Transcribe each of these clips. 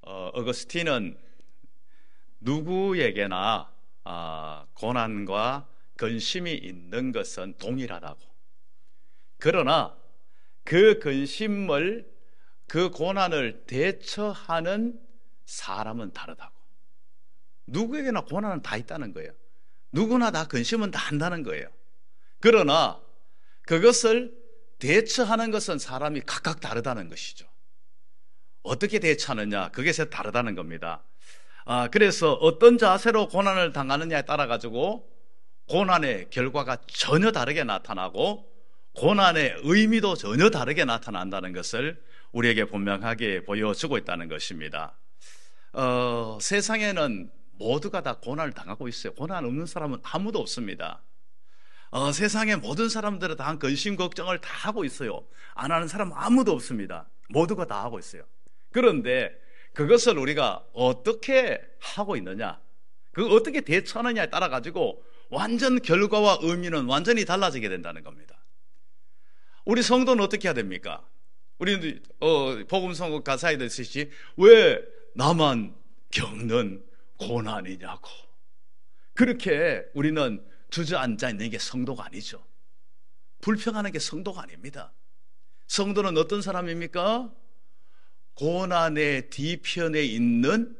어거스틴은 누구에게나 고난과 근심이 있는 것은 동일하다고. 그러나 그 근심을, 그 고난을 대처하는 사람은 다르다고. 누구에게나 고난은 다 있다는 거예요. 누구나 다 근심은 다 한다는 거예요. 그러나 그것을 대처하는 것은 사람이 각각 다르다는 것이죠. 어떻게 대처하느냐, 그것에 다르다는 겁니다. 그래서 어떤 자세로 고난을 당하느냐에 따라 가지고 고난의 결과가 전혀 다르게 나타나고 고난의 의미도 전혀 다르게 나타난다는 것을 우리에게 분명하게 보여주고 있다는 것입니다. 세상에는 모두가 다 고난을 당하고 있어요. 고난 없는 사람은 아무도 없습니다. 세상의 모든 사람들은 다 근심 걱정을 다 하고 있어요. 안 하는 사람은 아무도 없습니다. 모두가 다 하고 있어요. 그런데 그것을 우리가 어떻게 하고 있느냐, 그 어떻게 대처하느냐에 따라 가지고 완전 결과와 의미는 완전히 달라지게 된다는 겁니다. 우리 성도는 어떻게 해야 됩니까? 우리는 복음성경 가사에도 있듯이 왜 나만 겪는 고난이냐고, 그렇게 우리는 주저앉아 있는 게 성도가 아니죠. 불평하는 게 성도가 아닙니다. 성도는 어떤 사람입니까? 고난의 뒤편에 있는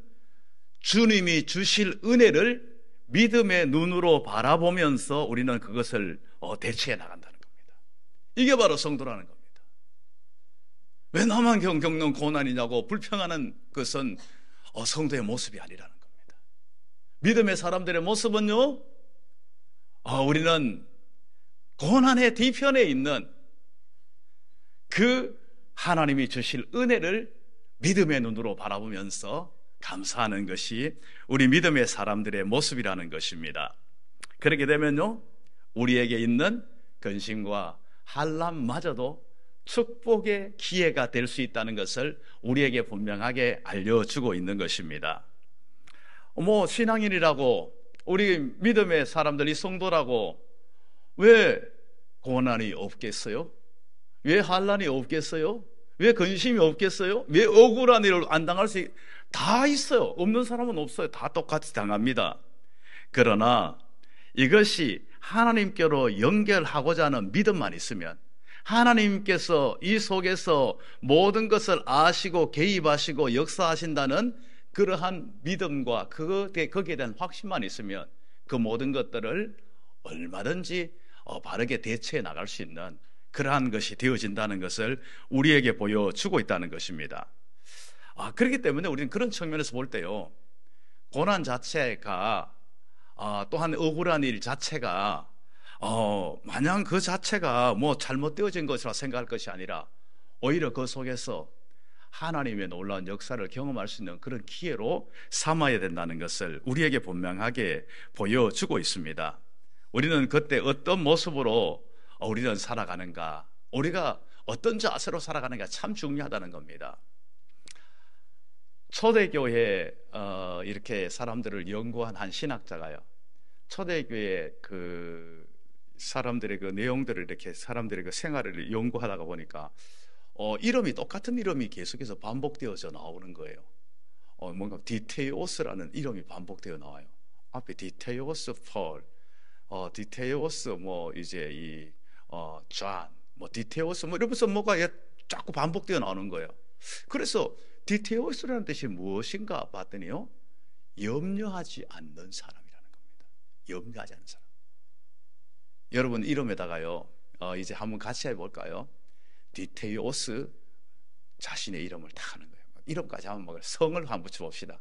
주님이 주실 은혜를 믿음의 눈으로 바라보면서 우리는 그것을 대처해 나간다는 겁니다. 이게 바로 성도라는 겁니다. 왜 나만 겪는 고난이냐고 불평하는 것은 성도의 모습이 아니라는 겁니다. 믿음의 사람들의 모습은요, 우리는 고난의 뒤편에 있는 그 하나님이 주실 은혜를 믿음의 눈으로 바라보면서 감사하는 것이 우리 믿음의 사람들의 모습이라는 것입니다. 그렇게 되면요, 우리에게 있는 근심과 환난마저도 축복의 기회가 될 수 있다는 것을 우리에게 분명하게 알려주고 있는 것입니다. 신앙인이라고, 우리 믿음의 사람들, 이 성도라고 왜 고난이 없겠어요? 왜 환난이 없겠어요? 왜 근심이 없겠어요? 왜 억울한 일을 안 당할 수 다 있어요. 없는 사람은 없어요. 다 똑같이 당합니다. 그러나 이것이 하나님께로 연결하고자 하는 믿음만 있으면, 하나님께서 이 속에서 모든 것을 아시고 개입하시고 역사하신다는 그러한 믿음과 거기에 대한 확신만 있으면 그 모든 것들을 얼마든지 바르게 대처해 나갈 수 있는 그러한 것이 되어진다는 것을 우리에게 보여주고 있다는 것입니다. 그렇기 때문에 우리는 그런 측면에서 볼 때요, 고난 자체가, 또한 억울한 일 자체가 마냥 그 자체가 잘못되어진 것이라 생각할 것이 아니라 오히려 그 속에서 하나님의 놀라운 역사를 경험할 수 있는 그런 기회로 삼아야 된다는 것을 우리에게 분명하게 보여주고 있습니다. 우리는 그때 어떤 모습으로 우리는 살아가는가, 우리가 어떤 자세로 살아가는가 참 중요하다는 겁니다. 초대교회 이렇게 사람들을 연구한 한 신학자가요, 초대교회 그 사람들의 그 내용들을 이렇게 사람들의 그 생활을 연구하다가 보니까 이름이, 똑같은 이름이 계속해서 반복되어져 나오는 거예요. 뭔가 디테오스라는 이름이 반복되어 나와요. 앞에 디테오스 폴, 디테오스 존, 디테오스 이러면서 뭐가 자꾸 반복되어 나오는 거예요. 그래서 디테오스라는 뜻이 무엇인가 봤더니요, 염려하지 않는 사람이라는 겁니다. 염려하지 않는 사람. 여러분 이름에다가요, 이제 한번 같이 해볼까요? 디테오스, 자신의 이름을 딱 하는 거예요. 이름까지 한번 성을 한번 붙여봅시다.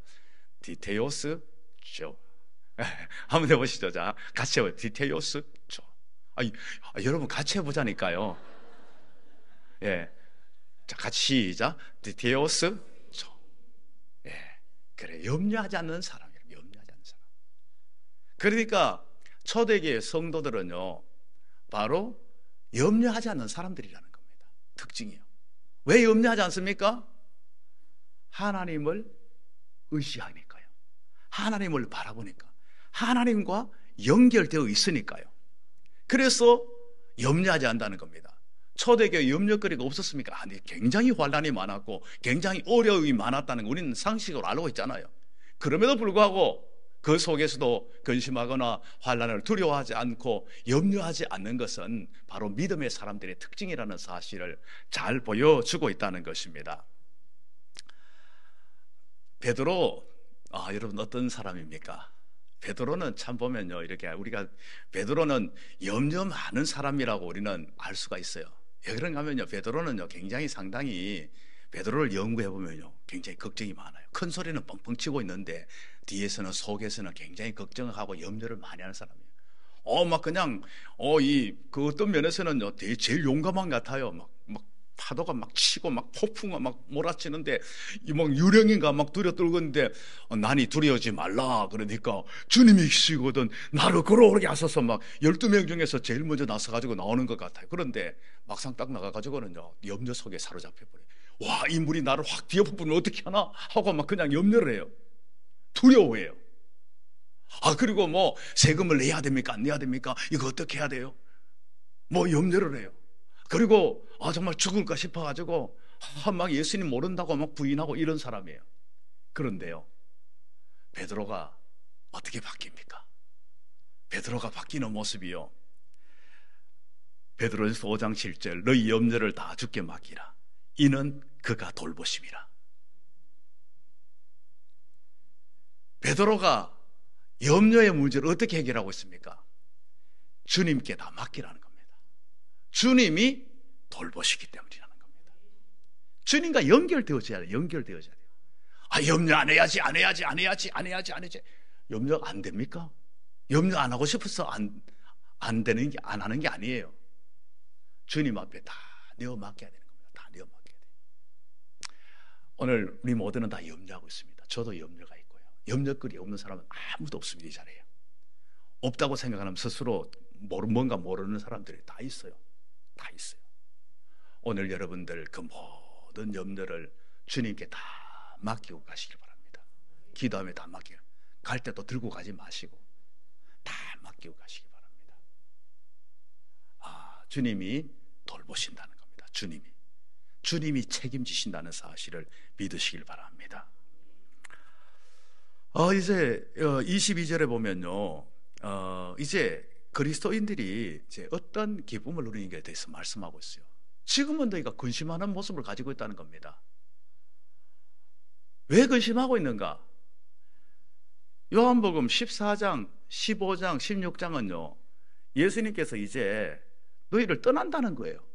디테오스 조. 한번 해보시죠. 자, 같이 해봐요. 디테오스 조. 여러분 같이 해보자니까요. 예, 자, 같이 시작. 디테오스 조. 예, 그래, 염려하지 않는 사람이에요. 염려하지 않는 사람. 그러니까 초대교회 성도들은요, 바로 염려하지 않는 사람들이라는 겁니다. 특징이에요. 왜 염려하지 않습니까? 하나님을 의지하니까요. 하나님을 바라보니까. 하나님과 연결되어 있으니까요. 그래서 염려하지 않는다는 겁니다. 초대교회 염려거리가 없었습니까? 아니, 굉장히 환난이 많았고 굉장히 어려움이 많았다는 거 우리는 상식으로 알고 있잖아요. 그럼에도 불구하고 그 속에서도 근심하거나 환난을 두려워하지 않고 염려하지 않는 것은 바로 믿음의 사람들의 특징이라는 사실을 잘 보여주고 있다는 것입니다. 베드로, 여러분 어떤 사람입니까? 베드로는 참 보면요, 이렇게 우리가 베드로는 염려 많은 사람이라고 우리는 알 수가 있어요. 왜 그런가 하면요, 베드로는요 굉장히 상당히 베드로를 연구해 보면요 굉장히 걱정이 많아요. 큰 소리는 뻥뻥 치고 있는데 뒤에서는 속에서는 굉장히 걱정하고 염려를 많이 하는 사람이에요. 막 그냥 그 어떤 면에서는요 제일 용감한 것 같아요. 막 파도가 막 치고 막 폭풍가 막 몰아치는데 막 유령인가 막 두려 떨는데 나니 두려워하지 말라 그러니까 주님이 계시거든 나를 걸어오게 하소서 막 12명 중에서 제일 먼저 나서가지고 나오는 것 같아요. 그런데 막상 딱 나가가지고는요 염려 속에 사로잡혀버려요. 와, 이 물이 나를 확 뒤엎으면 어떻게 하나 하고 막 그냥 염려를 해요. 두려워해요. 그리고 뭐 세금을 내야 됩니까 안 내야 됩니까, 이거 어떻게 해야 돼요, 뭐 염려를 해요. 그리고 정말 죽을까 싶어가지고 막 예수님 모른다고 막 부인하고 이런 사람이에요. 그런데요 베드로가 어떻게 바뀝니까? 베드로가 바뀌는 모습이요, 베드로전서 5장 7절 너희 염려를 다 주께 맡기라 이는 그가 돌보심이라. 베드로가 염려의 문제를 어떻게 해결하고 있습니까? 주님께 다 맡기라는 겁니다. 주님이 돌보시기 때문이라는 겁니다. 주님과 연결되어져야 돼요. 연결되어져야 돼요. 염려 안 해야지. 염려 안 됩니까? 염려 안 하고 싶어서 안 하는 게 아니에요. 주님 앞에 다 내어 맡겨야 되는 겁니다. 다 내어 맡겨야 돼요. 오늘 우리 모두는 다 염려하고 있습니다. 저도 염려가 있고요. 염려거리 없는 사람은 아무도 없습니다. 이 자리에 없다고 생각하면 스스로 뭔가 모르는 사람들이 다 있어요. 다 있어요. 오늘 여러분들 그 모든 염려를 주님께 다 맡기고 가시길 바랍니다. 기도하며 다 맡기고 갈 때도 들고 가지 마시고 다 맡기고 가시기 바랍니다. 주님이 돌보신다는 겁니다. 주님이 책임지신다는 사실을 믿으시길 바랍니다. 이제 22절에 보면요, 이제 그리스도인들이 이제 어떤 기쁨을 누리는가에 대해서 말씀하고 있어요. 지금은 너희가 근심하는 모습을 가지고 있다는 겁니다. 왜 근심하고 있는가? 요한복음 14장, 15장, 16장은요 예수님께서 이제 너희를 떠난다는 거예요.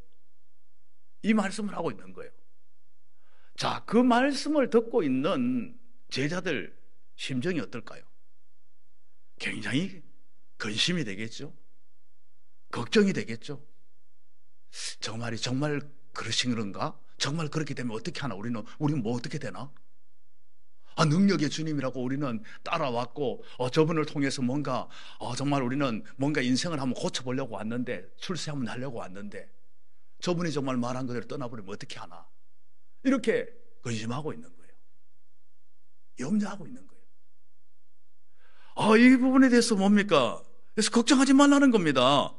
이 말씀을 하고 있는 거예요. 자, 그 말씀을 듣고 있는 제자들 심정이 어떨까요? 굉장히 근심이 되겠죠. 걱정이 되겠죠. 정말 그러신 건가? 정말 그렇게 되면 어떻게 하나? 우리는 뭐 어떻게 되나? 능력의 주님이라고 우리는 따라왔고 저분을 통해서 뭔가 정말 우리는 뭔가 인생을 한번 고쳐보려고 왔는데, 출세 한번 하려고 왔는데 저분이 정말 말한 그대로 떠나버리면 어떻게 하나? 이렇게 근심하고 있는 거예요. 염려하고 있는 거예요. 이 부분에 대해서 뭡니까? 그래서 걱정하지 말라는 겁니다.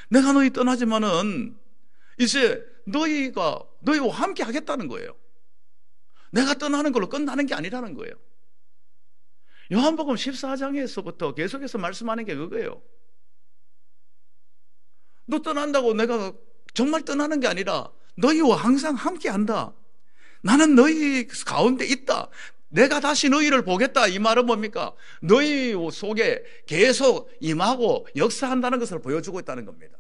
내가 너희 떠나지만은 이제 너희와 함께 하겠다는 거예요. 내가 떠나는 걸로 끝나는 게 아니라는 거예요. 요한복음 14장에서부터 계속해서 말씀하는 게 그거예요. 너 떠난다고 내가 정말 떠나는 게 아니라 너희와 항상 함께 한다. 나는 너희 가운데 있다. 내가 다시 너희를 보겠다. 이 말은 뭡니까? 너희 속에 계속 임하고 역사한다는 것을 보여주고 있다는 겁니다.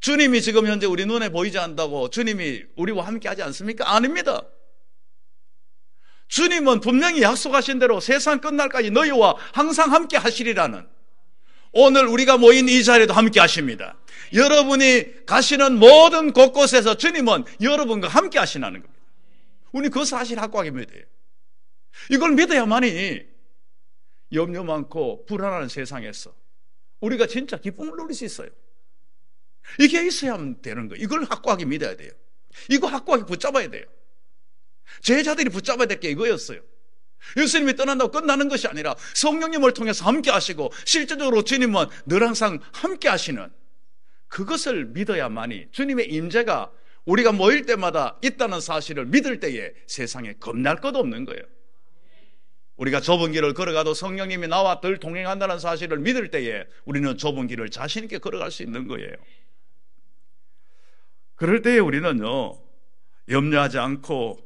주님이 지금 현재 우리 눈에 보이지 않는다고 주님이 우리와 함께 하지 않습니까? 아닙니다. 주님은 분명히 약속하신 대로 세상 끝날까지 너희와 항상 함께 하시리라는, 오늘 우리가 모인 이 자리에도 함께 하십니다. 여러분이 가시는 모든 곳곳에서 주님은 여러분과 함께 하시라는 겁니다. 우리 그 사실 확고하게 믿어요. 이걸 믿어야만이 염려 많고 불안한 세상에서 우리가 진짜 기쁨을 누릴 수 있어야 이게 있어야만 되는 거예요. 이걸 확고하게 믿어야 돼요. 이거 확고하게 붙잡아야 돼요. 제자들이 붙잡아야 될 게 이거였어요. 예수님이 떠난다고 끝나는 것이 아니라 성령님을 통해서 함께 하시고 실제적으로 주님은 늘 항상 함께 하시는 그것을 믿어야만이 주님의 임재가 우리가 모일 때마다 있다는 사실을 믿을 때에 세상에 겁날 것 없는 거예요. 우리가 좁은 길을 걸어가도 성령님이 나와 늘 동행한다는 사실을 믿을 때에 우리는 좁은 길을 자신 있게 걸어갈 수 있는 거예요. 그럴 때에 우리는요, 염려하지 않고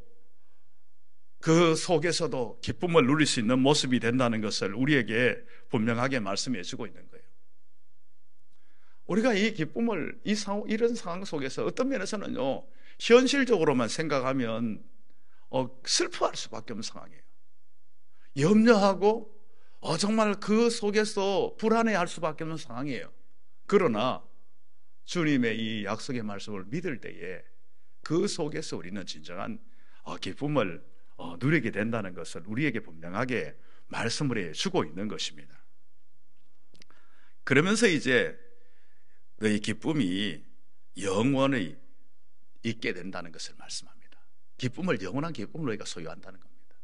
그 속에서도 기쁨을 누릴 수 있는 모습이 된다는 것을 우리에게 분명하게 말씀해 주고 있는 거예요. 우리가 이 기쁨을 이런 상황 속에서 어떤 면에서는요, 현실적으로만 생각하면 슬퍼할 수밖에 없는 상황이에요. 염려하고 정말 그 속에서 불안해할 수밖에 없는 상황이에요. 그러나 주님의 이 약속의 말씀을 믿을 때에 그 속에서 우리는 진정한 기쁨을 누리게 된다는 것을 우리에게 분명하게 말씀을 해주고 있는 것입니다. 그러면서 이제 너희 기쁨이 영원히 있게 된다는 것을 말씀합니다. 기쁨을, 영원한 기쁨을 너희가 소유한다는 겁니다.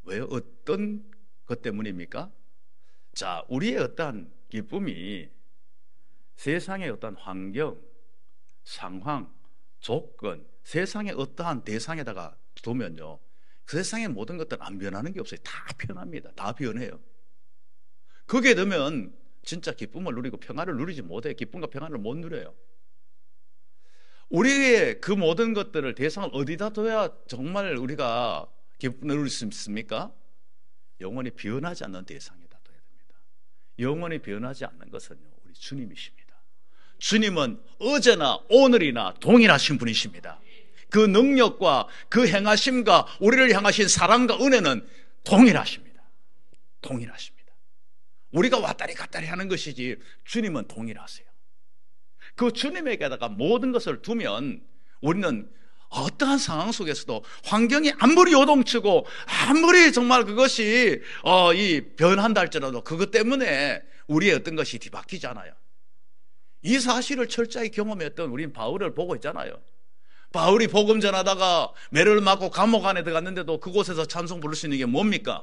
왜요? 어떤 것 때문입니까? 자, 우리의 어떠한 기쁨이 세상의 어떠한 환경, 상황, 조건, 세상의 어떠한 대상에다가 두면요, 그 세상의 모든 것들은 안 변하는 게 없어요. 다 변합니다. 다 변해요. 거기에 두면 진짜 기쁨을 누리고 평안을 누리지 못해요. 기쁨과 평안을 못 누려요. 우리의 그 모든 것들을, 대상을 어디다 둬야 정말 우리가 기쁨을 누릴 수 있습니까? 영원히 변하지 않는 대상에다 둬야 됩니다. 영원히 변하지 않는 것은요, 우리 주님이십니다. 주님은 어제나 오늘이나 동일하신 분이십니다. 그 능력과 그 행하심과 우리를 향하신 사랑과 은혜는 동일하십니다. 동일하십니다. 우리가 왔다리 갔다리 하는 것이지 주님은 동일하세요. 그 주님에게다가 모든 것을 두면 우리는 어떠한 상황 속에서도 환경이 아무리 요동치고 아무리 정말 그것이 변한다 할지라도 그것 때문에 우리의 어떤 것이 뒤바뀌지 않아요. 이 사실을 철저히 경험했던 우린 바울을 보고 있잖아요. 바울이 복음 전하다가 매를 맞고 감옥 안에 들어갔는데도 그곳에서 찬송 부를 수 있는 게 뭡니까?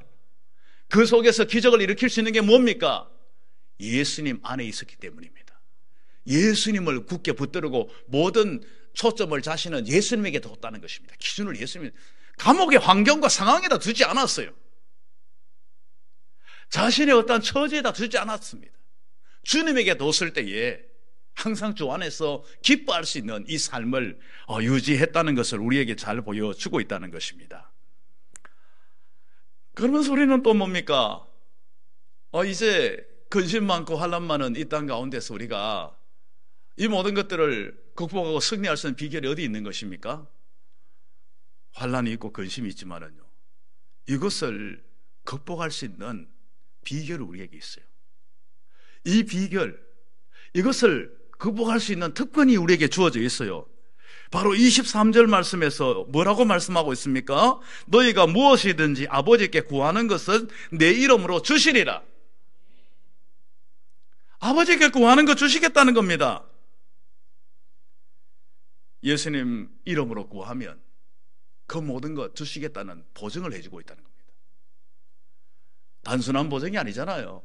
그 속에서 기적을 일으킬 수 있는 게 뭡니까? 예수님 안에 있었기 때문입니다. 예수님을 굳게 붙들고 모든 초점을 자신은 예수님에게 뒀다는 것입니다. 기준을 예수님, 감옥의 환경과 상황에다 두지 않았어요. 자신의 어떠한 처지에다 두지 않았습니다. 주님에게 뒀을 때에 항상 주 안에서 기뻐할 수 있는 이 삶을 유지했다는 것을 우리에게 잘 보여주고 있다는 것입니다. 그러면서 우리는 또 뭡니까? 이제 근심 많고 환난 많은 이 땅 가운데서 우리가 이 모든 것들을 극복하고 승리할 수 있는 비결이 어디 있는 것입니까? 환난이 있고 근심이 있지만은요, 이것을 극복할 수 있는 비결이 우리에게 있어요. 이 비결, 이것을 극복할 수 있는 특권이 우리에게 주어져 있어요. 바로 23절 말씀에서 뭐라고 말씀하고 있습니까? 너희가 무엇이든지 아버지께 구하는 것은 내 이름으로 주시리라. 아버지께 구하는 것 주시겠다는 겁니다. 예수님 이름으로 구하면 그 모든 것 주시겠다는 보증을 해주고 있다는 겁니다. 단순한 보증이 아니잖아요.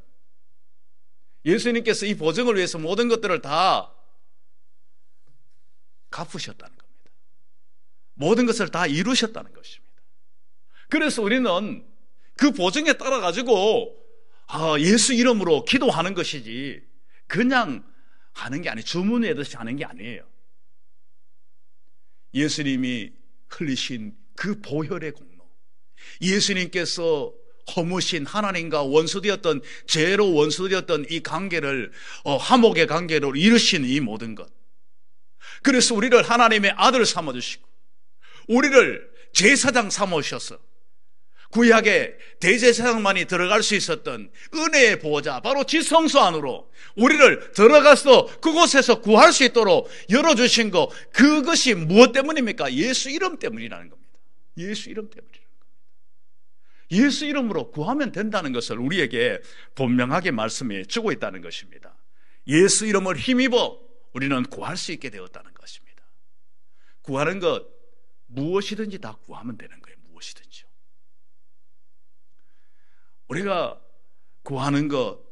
예수님께서 이 보증을 위해서 모든 것들을 다 갚으셨다는 겁니다. 모든 것을 다 이루셨다는 것입니다. 그래서 우리는 그 보증에 따라 가지고 예수 이름으로 기도하는 것이지 그냥 하는 게 아니에요. 주문 외듯이 하는 게 아니에요. 예수님이 흘리신 그 보혈의 공로, 예수님께서 허무신 하나님과 원수되었던, 죄로 원수되었던 이 관계를 화목의 관계로 이루신 이 모든 것, 그래서 우리를 하나님의 아들 삼아주시고 우리를 제사장 삼으셔서 구약의 대제사장만이 들어갈 수 있었던 은혜의 보호자, 바로 지성소 안으로 우리를 들어가서 그곳에서 구할 수 있도록 열어주신 것, 그것이 무엇 때문입니까? 예수 이름 때문이라는 겁니다. 예수 이름 때문이라는 겁니다. 예수 이름으로 구하면 된다는 것을 우리에게 분명하게 말씀해 주고 있다는 것입니다. 예수 이름을 힘입어 우리는 구할 수 있게 되었다는 것입니다. 구하는 것 무엇이든지 다 구하면 되는 거예요. 무엇이든지요. 우리가 구하는 것,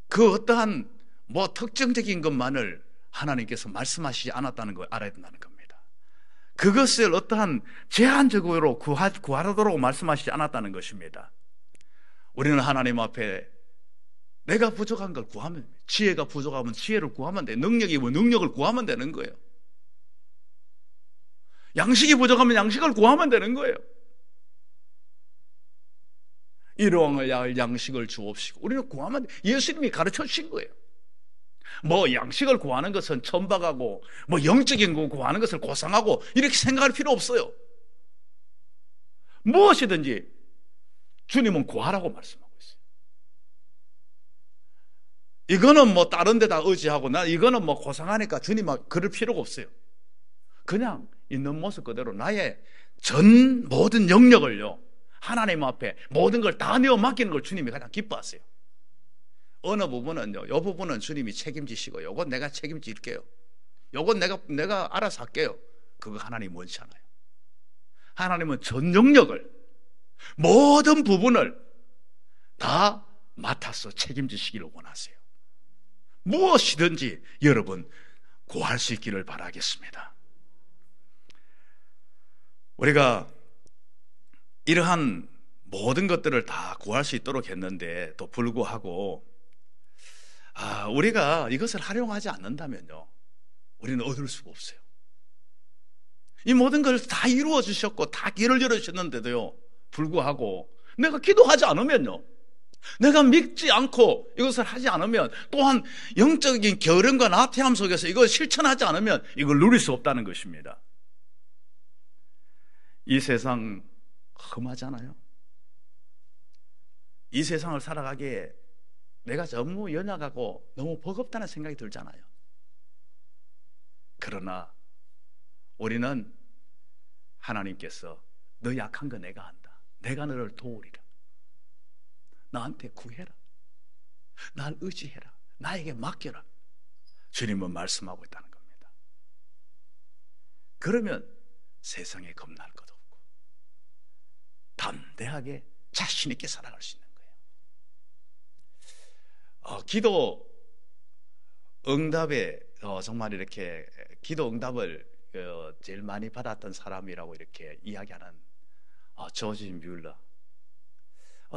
그 어떠한 뭐 특정적인 것만을 하나님께서 말씀하시지 않았다는 걸 알아야 된다는 겁니다. 그것을 어떠한 제한적으로 구하도록 말씀하시지 않았다는 것입니다. 우리는 하나님 앞에 내가 부족한 걸 구하면, 지혜가 부족하면 지혜를 구하면 돼. 능력이 뭐 능력을 구하면 되는 거예요. 양식이 부족하면 양식을 구하면 되는 거예요. 일용할 양식을 주옵시고, 우리는 구하면 돼. 예수님이 가르쳐 주신 거예요. 뭐 양식을 구하는 것은 천박하고 뭐 영적인 거 구하는 것을 고상하고 이렇게 생각할 필요 없어요. 무엇이든지 주님은 구하라고 말씀하고 있어요. 이거는 뭐 다른 데다 의지하고 나 이거는 뭐 고상하니까 주님은 그럴 필요가 없어요. 그냥 있는 모습 그대로 나의 전 모든 영역을요, 하나님 앞에 모든 걸 다 내어 맡기는 걸 주님이 가장 기뻐하세요. 어느 부분은요, 이 부분은 주님이 책임지시고 요건 내가 책임질게요, 요건 내가 알아서 할게요. 그거 하나님 원치 않아요. 하나님은 전 영역을, 모든 부분을 다 맡아서 책임지시기를 원하세요. 무엇이든지 여러분 구할 수 있기를 바라겠습니다. 우리가 이러한 모든 것들을 다 구할 수 있도록 했는데 또 불구하고 우리가 이것을 활용하지 않는다면요, 우리는 얻을 수가 없어요. 이 모든 걸 다 이루어 주셨고 다 길을 열어주셨는데도요 불구하고 내가 기도하지 않으면요, 내가 믿지 않고 이것을 하지 않으면, 또한 영적인 게으름과 나태함 속에서 이걸 실천하지 않으면 이걸 누릴 수 없다는 것입니다. 이 세상 험하잖아요. 이 세상을 살아가기에 내가 너무 연약하고 너무 버겁다는 생각이 들잖아요. 그러나 우리는 하나님께서 너 약한 거 내가 안다, 내가 너를 도우리라, 나한테 구해라, 날 의지해라, 나에게 맡겨라, 주님은 말씀하고 있다는 겁니다. 그러면 세상에 겁날 것 없고 담대하게 자신 있게 살아갈 수 있는 거예요. 기도 응답에 정말 이렇게 기도 응답을 제일 많이 받았던 사람이라고 이렇게 이야기하는 조지 뮬러.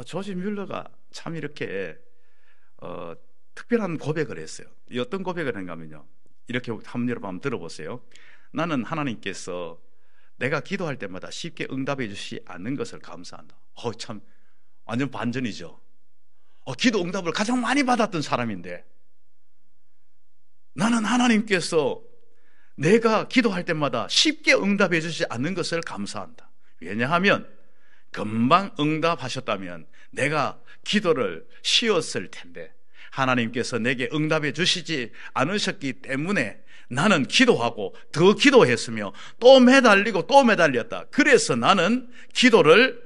조지 뮬러가 참 이렇게 특별한 고백을 했어요. 어떤 고백을 했냐면요, 이렇게 여러분 들어보세요. 나는 하나님께서 내가 기도할 때마다 쉽게 응답해 주시지 않는 것을 감사한다. 참 완전 반전이죠. 기도 응답을 가장 많이 받았던 사람인데, 나는 하나님께서 내가 기도할 때마다 쉽게 응답해 주시지 않는 것을 감사한다. 왜냐하면 금방 응답하셨다면 내가 기도를 쉬었을 텐데, 하나님께서 내게 응답해 주시지 않으셨기 때문에 나는 기도하고 더 기도했으며 또 매달리고 또 매달렸다. 그래서 나는 기도를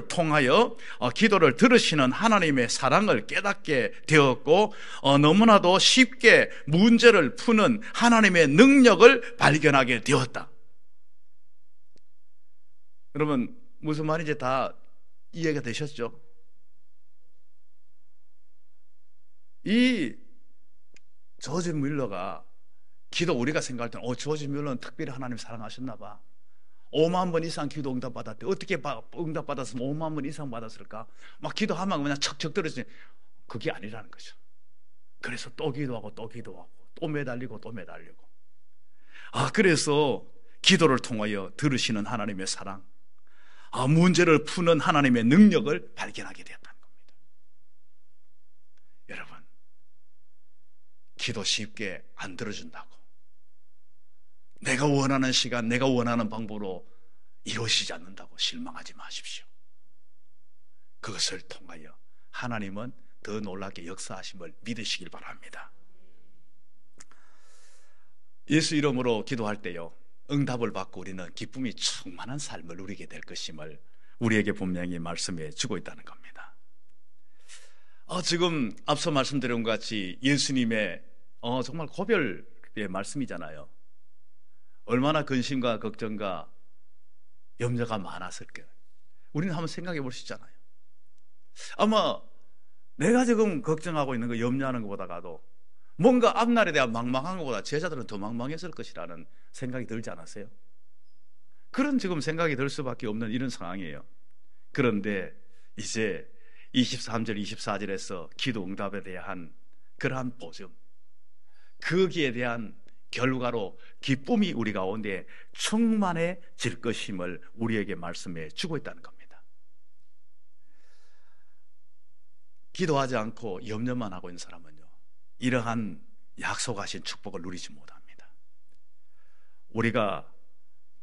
통하여 기도를 들으시는 하나님의 사랑을 깨닫게 되었고, 너무나도 쉽게 문제를 푸는 하나님의 능력을 발견하게 되었다. 여러분 무슨 말인지 다 이해가 되셨죠? 이 조지 뮬러가 기도, 우리가 생각할 때는 조지 뮬러는 특별히 하나님 사랑하셨나 봐, 5만 번 이상 기도 응답 받았대. 어떻게 응답 받았으면 5만 번 이상 받았을까? 막 기도하면 그냥 척척 떨어지지. 그게 아니라는 거죠. 그래서 또 기도하고 또 기도하고 또 매달리고 또 매달리고, 그래서 기도를 통하여 들으시는 하나님의 사랑, 문제를 푸는 하나님의 능력을 발견하게 되었다는 겁니다. 여러분, 기도 쉽게 안 들어준다고 내가 원하는 시간, 내가 원하는 방법으로 이루어지지 않는다고 실망하지 마십시오. 그것을 통하여 하나님은 더 놀랍게 역사하심을 믿으시길 바랍니다. 예수 이름으로 기도할 때요, 응답을 받고 우리는 기쁨이 충만한 삶을 누리게 될 것임을 우리에게 분명히 말씀해 주고 있다는 겁니다. 지금 앞서 말씀드린 것 같이 예수님의 정말 고별의 말씀이잖아요. 얼마나 근심과 걱정과 염려가 많았을까요? 우리는 한번 생각해 볼 수 있잖아요. 아마 내가 지금 걱정하고 있는 거, 염려하는 것보다가도 뭔가 앞날에 대한 망망한 것보다 제자들은 더 망망했을 것이라는 생각이 들지 않았어요? 그런 지금 생각이 들 수밖에 없는 이런 상황이에요. 그런데 이제 23절, 24절에서 기도 응답에 대한 그러한 보증, 거기에 대한 결과로 기쁨이 우리 가운데 충만해질 것임을 우리에게 말씀해 주고 있다는 겁니다. 기도하지 않고 염려만 하고 있는 사람은요, 이러한 약속하신 축복을 누리지 못합니다. 우리가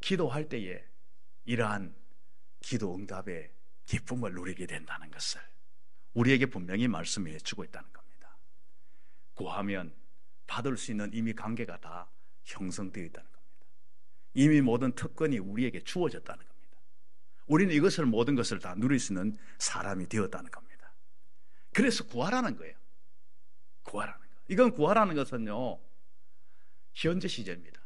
기도할 때에 이러한 기도 응답의 기쁨을 누리게 된다는 것을 우리에게 분명히 말씀해 주고 있다는 겁니다. 구하면 받을 수 있는 이미 관계가 다 형성되어 있다는 겁니다. 이미 모든 특권이 우리에게 주어졌다는 겁니다. 우리는 이것을, 모든 것을 다 누릴 수 있는 사람이 되었다는 겁니다. 그래서 구하라는 거예요. 구하라는 거. 이건 구하라는 것은요, 현재 시제입니다.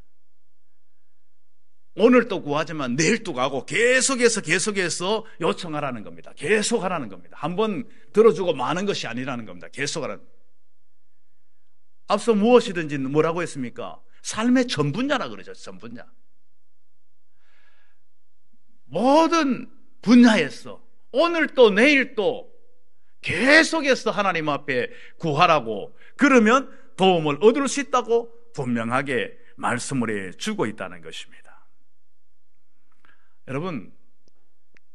오늘 또 구하지만 내일 또 가고 계속해서 요청하라는 겁니다. 계속 하라는 겁니다. 한번 들어주고 마는 것이 아니라는 겁니다. 계속 하라는 겁니다. 앞서 무엇이든지 뭐라고 했습니까? 삶의 전 분야라 그러죠. 전 분야. 모든 분야에서 오늘 또 내일 또 계속해서 하나님 앞에 구하라고, 그러면 도움을 얻을 수 있다고 분명하게 말씀을 해주고 있다는 것입니다. 여러분,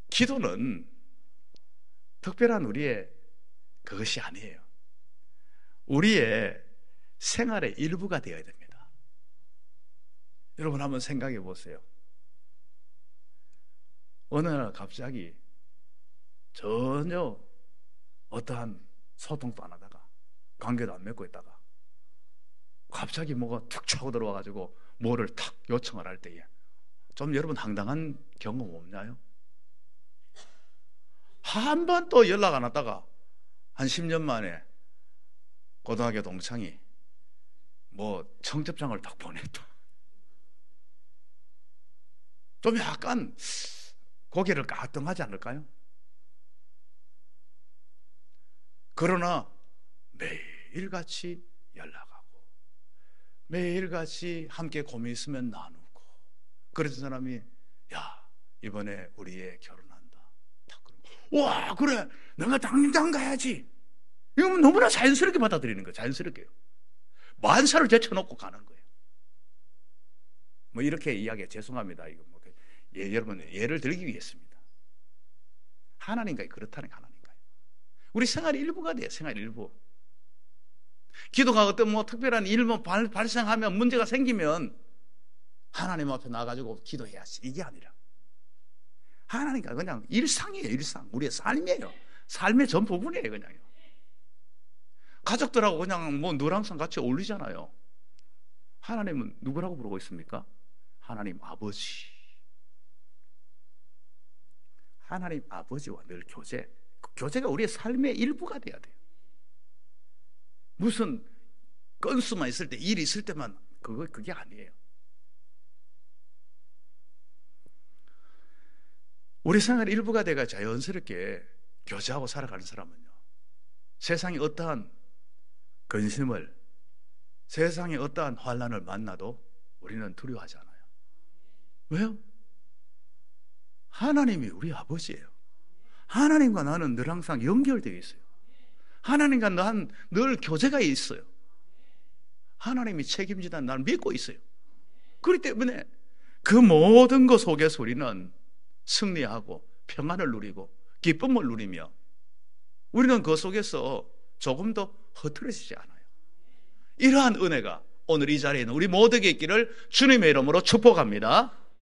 기도는 특별한 우리의 그것이 아니에요. 우리의 생활의 일부가 되어야 됩니다. 여러분 한번 생각해 보세요. 어느 날 갑자기 전혀 어떠한 소통도 안 하다가 관계도 안 맺고 있다가 갑자기 뭐가 툭 차고 들어와가지고 뭐를 탁 요청을 할 때에 좀 여러분 황당한 경험 없나요? 한 번 또 연락 안 왔다가 한 10년 만에 고등학교 동창이 뭐 청첩장을 딱 보냈다. 좀 약간 고개를 까뜩하지 않을까요? 그러나 매일같이 연락하고 매일같이 함께 고민 있으면 나누고, 그래서 사람이 야 이번에 우리 애 결혼한다. 와 그래 내가 당장 가야지. 이건 너무나 자연스럽게 받아들이는 거예요. 자연스럽게요. 만사를 제쳐놓고 가는 거예요. 뭐 이렇게 이야기, 죄송합니다. 이거 뭐 여러분 예를 들기 위해서입니다. 하나님과 그렇다는 게 하나님과요. 우리 생활의 일부가 돼요. 생활 일부. 기도가 어떤 뭐 특별한 일만 발생하면, 문제가 생기면 하나님 앞에 나가지고 기도해야지, 이게 아니라 하나님과 그냥 일상이에요. 일상. 우리의 삶이에요. 삶의 전 부분이에요. 그냥요. 가족들하고 그냥 뭐 늘 항상 같이 어울리잖아요. 하나님은 누구라고 부르고 있습니까? 하나님 아버지. 하나님 아버지와 늘 교제. 교제가 우리의 삶의 일부가 돼야 돼요. 무슨 건수만 있을 때, 일이 있을 때만 그게 아니에요. 우리 생활의 일부가 돼가 자연스럽게 교제하고 살아가는 사람은요, 세상에 어떠한 근심을, 세상에 어떠한 환난을 만나도 우리는 두려워하지 않아요. 왜요? 하나님이 우리 아버지예요. 하나님과 나는 늘 항상 연결되어 있어요. 하나님과 난 늘 교제가 있어요. 하나님이 책임지다는 나를 믿고 있어요. 그렇기 때문에 그 모든 것 속에서 우리는 승리하고 평안을 누리고 기쁨을 누리며, 우리는 그 속에서 조금 더 흐트러지지 않아요. 이러한 은혜가 오늘 이 자리에 있는 우리 모두에게 있기를 주님의 이름으로 축복합니다.